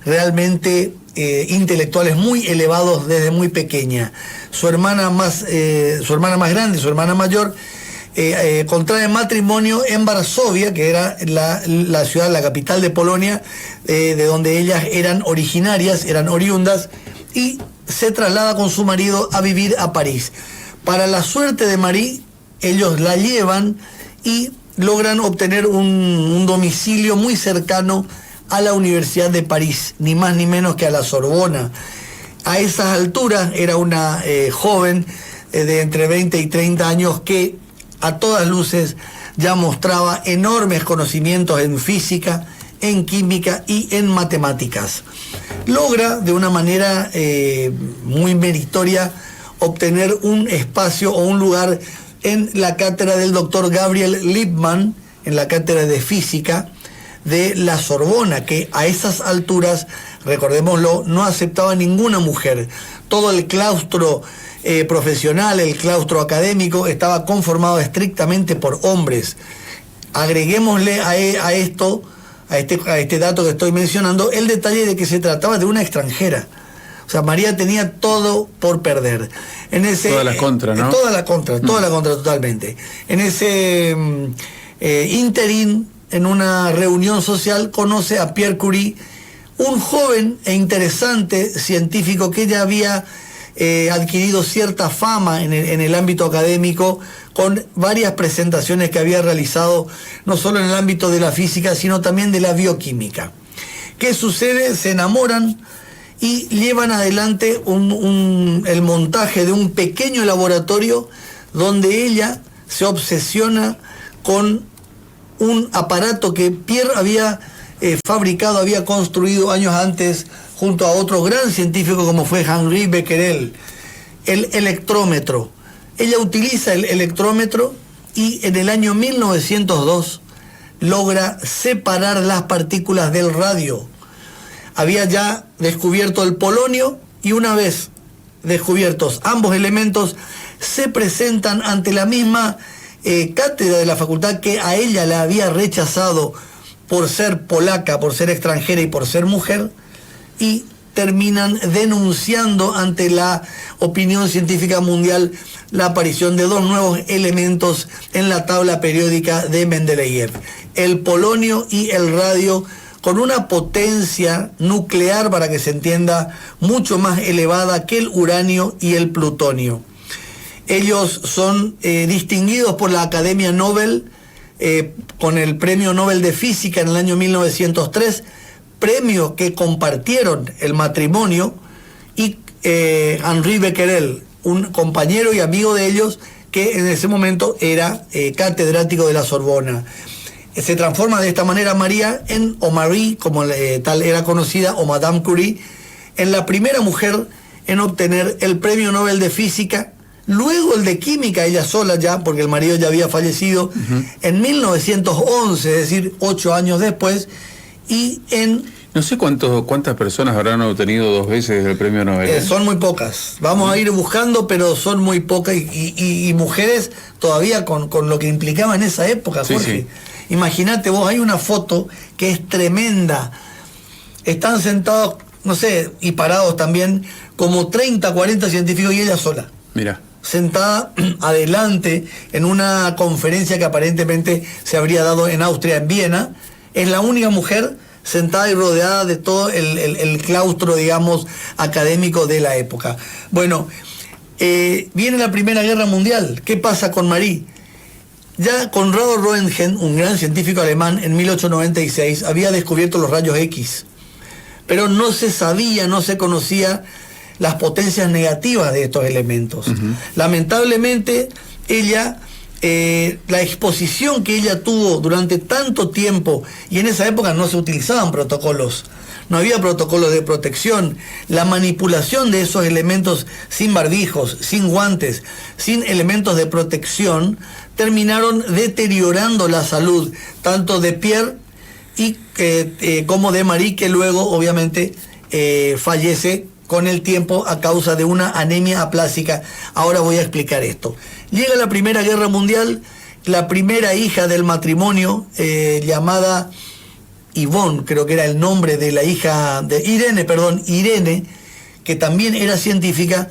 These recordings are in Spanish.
realmente intelectuales muy elevados desde muy pequeña. Su hermana más grande, su hermana mayor, contrae matrimonio en Varsovia, que era la ciudad, la capital de Polonia, de donde ellas eran originarias, eran oriundas, y se traslada con su marido a vivir a París. Para la suerte de Marie, ellos la llevan y logran obtener un domicilio muy cercano a la Universidad de París, ni más ni menos que a la Sorbona. A esas alturas era una joven de entre 20 y 30 años que a todas luces ya mostraba enormes conocimientos en física, en química y en matemáticas. Logra de una manera muy meritoria obtener un espacio o un lugar en la cátedra del doctor Gabriel Lippmann, en la cátedra de física de la Sorbona, que a esas alturas, recordémoslo, no aceptaba ninguna mujer. Todo el claustro profesional, el claustro académico, estaba conformado estrictamente por hombres. Agreguémosle a este dato que estoy mencionando el detalle de que se trataba de una extranjera. O sea, María tenía todo por perder. Toda la contra, ¿no? Toda la contra totalmente. En ese interín, en una reunión social, conoce a Pierre Curie, un joven e interesante científico que ya había adquirido cierta fama en el ámbito académico, con varias presentaciones que había realizado, no solo en el ámbito de la física, sino también de la bioquímica. ¿Qué sucede? Se enamoran y llevan adelante el montaje de un pequeño laboratorio donde ella se obsesiona con un aparato que Pierre había fabricado, había construido años antes junto a otro gran científico como fue Henri Becquerel, el electrómetro. Ella utiliza el electrómetro y en el año 1902 logra separar las partículas del radio. Había ya descubierto el polonio y una vez descubiertos ambos elementos se presentan ante la misma cátedra de la facultad que a ella la había rechazado por ser polaca, por ser extranjera y por ser mujer, y terminan denunciando ante la opinión científica mundial la aparición de dos nuevos elementos en la tabla periódica de Mendeleev, el polonio y el radio, con una potencia nuclear, para que se entienda, mucho más elevada que el uranio y el plutonio. Ellos son distinguidos por la Academia Nobel con el Premio Nobel de Física en el año 1903, premio que compartieron el matrimonio y Henri Becquerel, un compañero y amigo de ellos que en ese momento era catedrático de la Sorbona. Se transforma de esta manera María o Marie, como tal era conocida, o Madame Curie, en la primera mujer en obtener el Premio Nobel de Física, luego el de Química, ella sola ya, porque el marido ya había fallecido, en 1911, es decir, 8 años después, y en... No sé cuántas personas habrán obtenido 2 veces el Premio Nobel. Son muy pocas. Vamos a ir buscando, pero son muy pocas, y mujeres todavía con lo que implicaba en esa época, Jorge. Sí. Imagínate vos, hay una foto que es tremenda. Están sentados, no sé, y parados también, como 30, 40 científicos y ella sola. Mira. Sentada adelante en una conferencia que aparentemente se habría dado en Austria, en Viena. Es la única mujer sentada y rodeada de todo el claustro, digamos, académico de la época. Bueno, viene la Primera Guerra Mundial. ¿Qué pasa con Marie? Ya Conrado Röntgen, un gran científico alemán, en 1896 había descubierto los rayos X, pero no se sabía, no se conocía las potencias negativas de estos elementos. Lamentablemente, ella, la exposición que ella tuvo durante tanto tiempo, y en esa época no se utilizaban protocolos, no había protocolos de protección, la manipulación de esos elementos sin barbijos, sin guantes, sin elementos de protección, terminaron deteriorando la salud, tanto de Pierre como de Marie, que luego obviamente fallece con el tiempo a causa de una anemia aplásica. Ahora voy a explicar esto. Llega la Primera Guerra Mundial, la primera hija del matrimonio, llamada Yvonne, creo que era el nombre de la hija de Irene, que también era científica,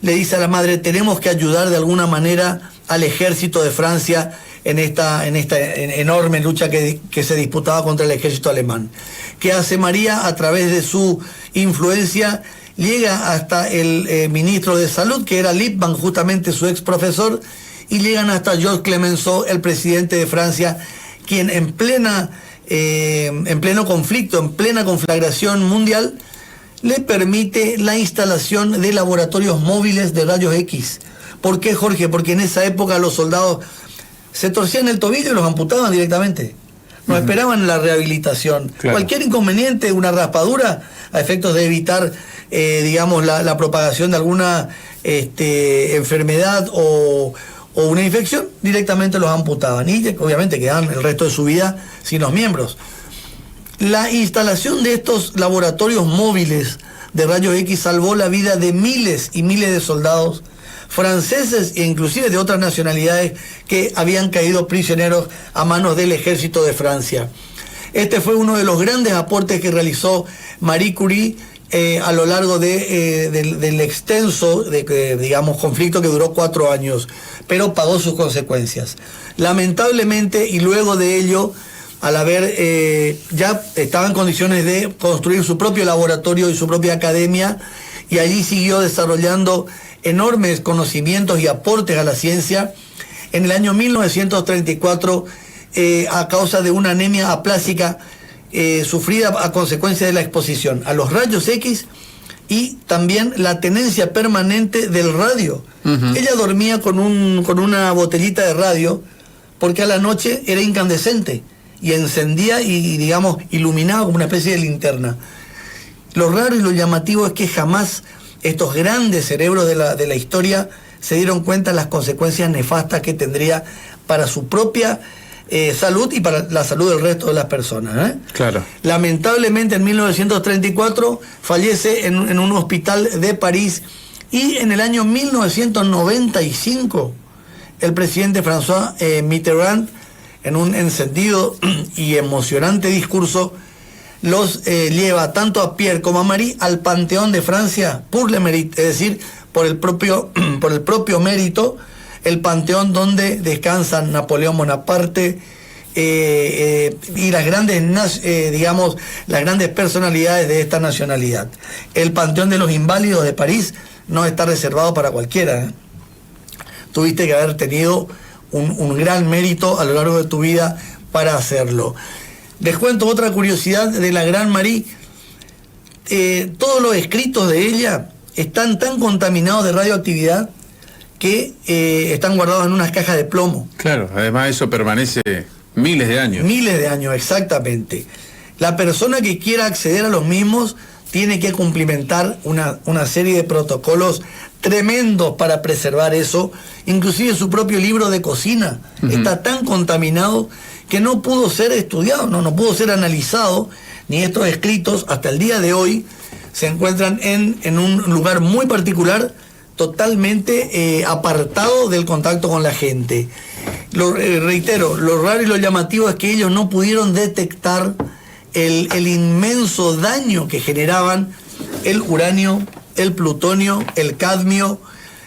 le dice a la madre: tenemos que ayudar de alguna manera al ejército de Francia en esta enorme lucha que se disputaba contra el ejército alemán. ¿Qué hace María? A través de su influencia llega hasta el ministro de Salud, que era Lippmann, justamente su ex profesor, y llegan hasta Georges Clemenceau, el presidente de Francia, quien en pleno conflicto, en plena conflagración mundial, le permite la instalación de laboratorios móviles de rayos X. ¿Por qué, Jorge? Porque en esa época los soldados se torcían el tobillo y los amputaban directamente. No esperaban la rehabilitación. Claro. Cualquier inconveniente, una raspadura, a efectos de evitar, digamos, la propagación de alguna enfermedad o una infección, directamente los amputaban. Y obviamente quedaban el resto de su vida sin los miembros. La instalación de estos laboratorios móviles de rayos X salvó la vida de miles y miles de soldados franceses e inclusive de otras nacionalidades que habían caído prisioneros a manos del ejército de Francia. Este fue uno de los grandes aportes que realizó Marie Curie a lo largo del extenso, digamos, conflicto que duró 4 años, pero pagó sus consecuencias. Lamentablemente, y luego de ello, al haber ya estaba en condiciones de construir su propio laboratorio y su propia academia, y allí siguió desarrollando enormes conocimientos y aportes a la ciencia. En el año 1934, a causa de una anemia aplásica sufrida a consecuencia de la exposición a los rayos X y también la tenencia permanente del radio. Ella dormía con una botellita de radio porque a la noche era incandescente y encendía y digamos, iluminaba como una especie de linterna. Lo raro y lo llamativo es que jamás estos grandes cerebros de la historia se dieron cuenta de las consecuencias nefastas que tendría para su propia salud y para la salud del resto de las personas. Claro. Lamentablemente en 1934 fallece en un hospital de París, y en el año 1995 el presidente François Mitterrand, en un encendido y emocionante discurso, los lleva tanto a Pierre como a Marie al Panteón de Francia pour le mérite, es decir, por el propio mérito, el panteón donde descansan Napoleón Bonaparte y las grandes las grandes personalidades de esta nacionalidad. El Panteón de los Inválidos de París no está reservado para cualquiera. Tuviste que haber tenido un gran mérito a lo largo de tu vida para hacerlo. Les cuento otra curiosidad de la gran Marie. Todos los escritos de ella están tan contaminados de radioactividad que están guardados en unas cajas de plomo. Claro, además eso permanece miles de años. Miles de años, exactamente. La persona que quiera acceder a los mismos tiene que cumplimentar una serie de protocolos tremendos para preservar eso. Inclusive su propio libro de cocina está tan contaminado que no pudo ser estudiado, no pudo ser analizado, ni estos escritos hasta el día de hoy se encuentran en un lugar muy particular, totalmente apartado del contacto con la gente. Reitero, lo raro y lo llamativo es que ellos no pudieron detectar el inmenso daño que generaban el uranio, el plutonio, el cadmio,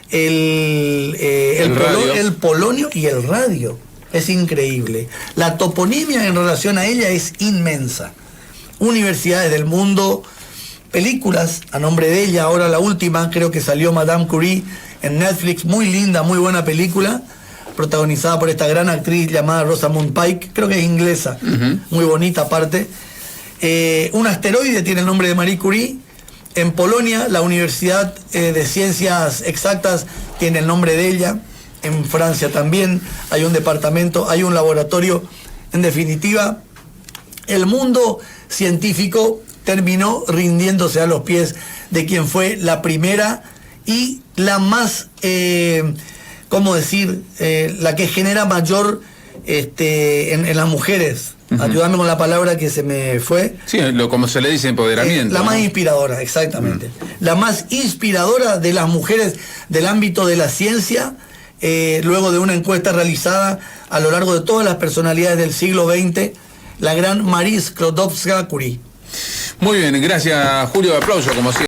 el polonio y el radio. Es increíble. La toponimia en relación a ella es inmensa. Universidades del mundo, películas a nombre de ella. Ahora la última, creo que salió Madame Curie en Netflix, muy linda, muy buena película, protagonizada por esta gran actriz llamada Rosamund Pike, creo que es inglesa, muy bonita aparte. Un asteroide tiene el nombre de Marie Curie. En Polonia, la Universidad de Ciencias Exactas tiene el nombre de ella. En Francia también hay un departamento, hay un laboratorio. En definitiva, el mundo científico terminó rindiéndose a los pies de quien fue la primera y la más, ¿cómo decir? La que genera mayor en las mujeres. Ayúdame con la palabra que se me fue. Sí, como se le dice, empoderamiento. La más inspiradora, exactamente. La más inspiradora de las mujeres del ámbito de la ciencia, luego de una encuesta realizada a lo largo de todas las personalidades del siglo XX, la gran Marie Sklodowska-Curie. Muy bien, gracias Julio, aplauso como siempre.